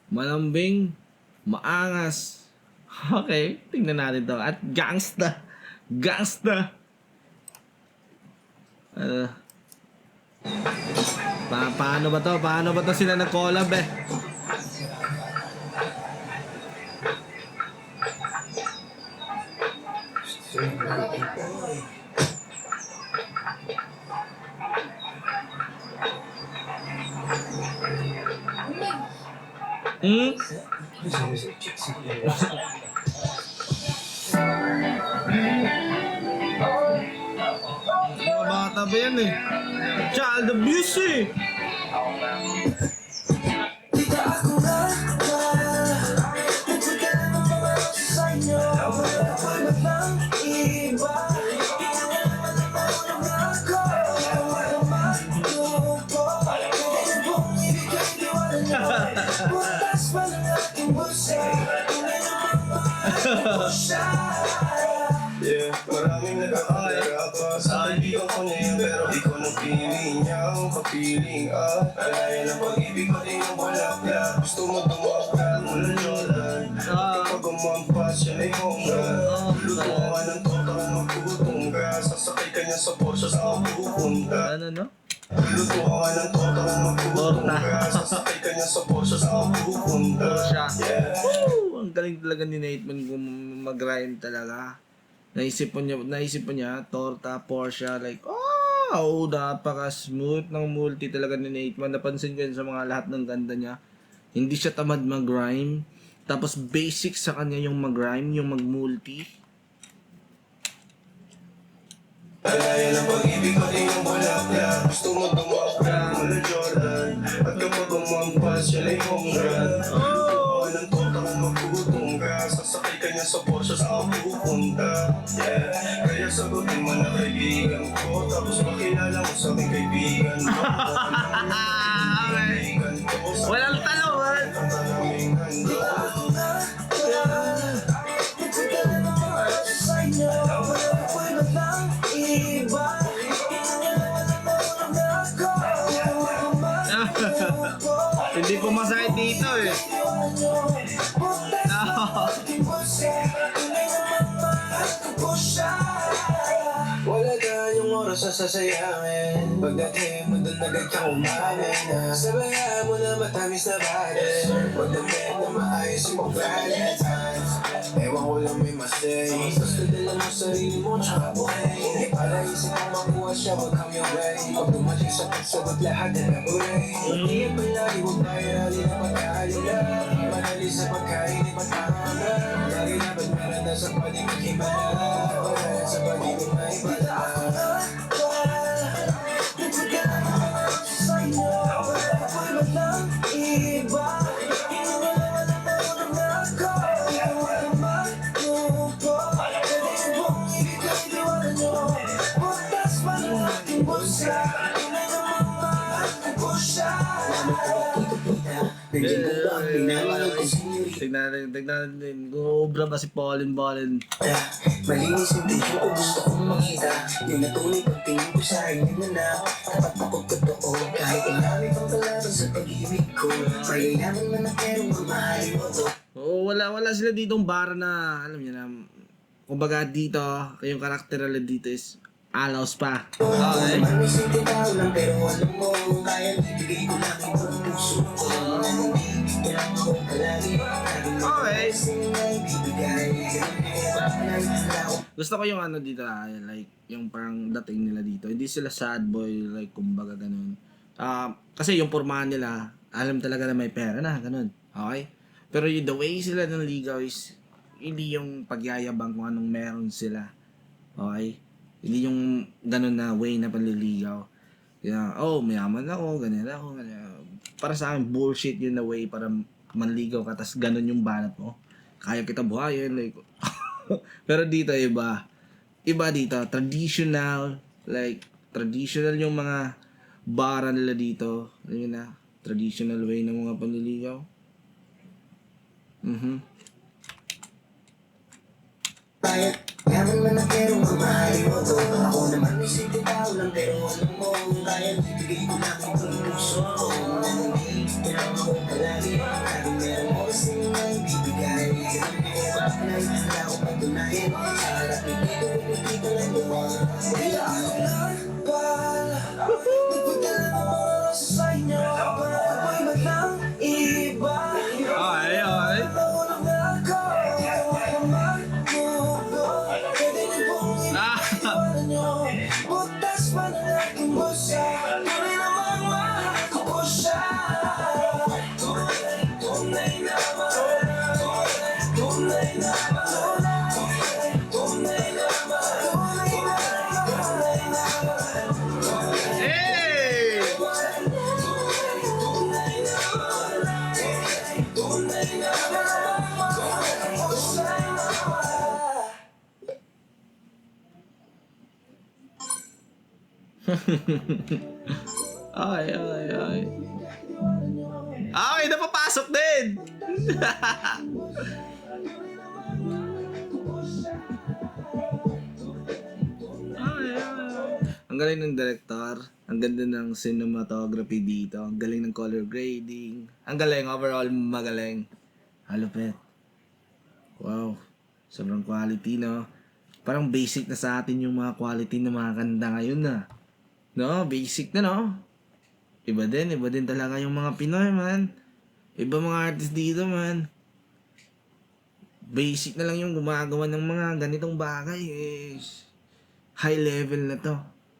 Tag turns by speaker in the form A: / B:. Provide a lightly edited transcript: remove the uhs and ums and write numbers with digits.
A: Malambing, maangas. Okay, tingnan natin to. At gangsta. Gangsta. Paano ba to? Paano ba to sila nag-collab eh? Mga bata ba yan eh? Child abuse eh!
B: Yeah, maraming nagkakadara pa sa kaibigan ko niya pero di ko nang piling niya ang kapiling Alaya ng pag-ibig pati ng bulaklak Gusto mo tumakal mula Jordan Kapag umampas siya ay hongga Lutuan ng total magputungga Sasakay ka niya sa Porsche sa pupunta
A: Ano no?
B: Lutuan ng total magputungga Sasakay ka niya sa Porsche sa pupunta Yeah.
A: Ang galing talaga ni Nateman kung mag-rhyme talaga. Naisip po niya, torta, Porsche, like, oh, napaka-smooth ng multi talaga ni Nateman. Napansin ko yun sa mga lahat ng ganda niya. Hindi siya tamad mag-rhyme. Tapos basic sa kanya yung mag-rhyme, yung mag-multi.
B: Alaya ng pag-ibig pati ng bulaklak Gusto mo tumakal mula Jordan At kapag umampas siya ay honggan Lutuan ng total magputungga Sasakay ka niya sa Porsche sa pupunta Yeah, kaya sagutin mo na kaibigan ko Tapos makilala mo sa aking kaibigan ko
A: Walang talungan!
B: Ang talaming handa
A: Hindi po masakit dito eh.
B: Wala tayong oras sa sasayangin Pagdating mo dun agad kang umamin Sabayan mo na matamis na balik Magdamit na maayos yung Valentine's Ewan ko lang may masay Basta dala mo sarili mo tsaka buhay Para isip mo makuha siya wag kang your way Pag dumating sa pagsagot lahat na naburay Hindi palagi huwag tayo rali na pagkaalila Manali sa pagkain di patama Lagi dapat meron na sa pag-ibig himala Wala sa pag-ibig may bala
A: Tignan natin kung obra ba si Pauline Ballin.
C: Malinis yung tingin ko, gusto kong makita yung natunay pagtingin ko sa inyo na dapat ako totoo kahit marami pang kalaban sa pag-ibig ko mayayaman man na pero mamahalin mo to.
A: Oo, wala sila ditong bar na, alam niyo na, kumbaga dito, yung karakter nila dito is alaws pa. Okay.
C: Naman may simple tao lang pero alam mo kaya ibigay ko lang yung buong puso ko kailangan ako palagi
A: Okay.
C: ibigay
A: Gusto ko yung ano dito, like, yung parang dating nila dito. Hindi sila sad boy, like, kumbaga ganun. Kasi yung pormahan nila, alam talaga na may pera na, ganun. Okay? Pero yung the way sila ng ligaw is, hindi yung pagyayabang kung anong meron sila. Okay? Hindi yung ganun na way na panliligaw. Kaya, oh, mayaman ako, ganyan ako, ganyan. Para sa akin, bullshit yun na way para manligaw ka, tas ganun yung banat mo. Kaya kita buhayin, like, pero dito iba. Iba dito, traditional, like, traditional yung mga bara nila dito. Ayun na, traditional way ng mga panliligaw.
C: Yaman man na pero mamahalin mo to ako naman may simple tao lang pero alam mo kaya ibigay ko lang yung buong puso ko kailangan ako palagi laging meron
A: Hey! Ay, ay, ay. Okay, napapasok din! Ay, ay. Ang galing ng director. Ang ganda ng cinematography dito. Ang galing ng color grading. Ang galing, overall magaling. Halupet. Wow. Sobrang quality, no? Parang basic na sa atin yung mga quality ng mga kanta ngayon na. No? Basic na, no? Iba din talaga yung mga Pinoy, man. Iba mga artist dito, man. Basic na lang yung gumagawa ng mga ganitong bagay. Eh, high level na to.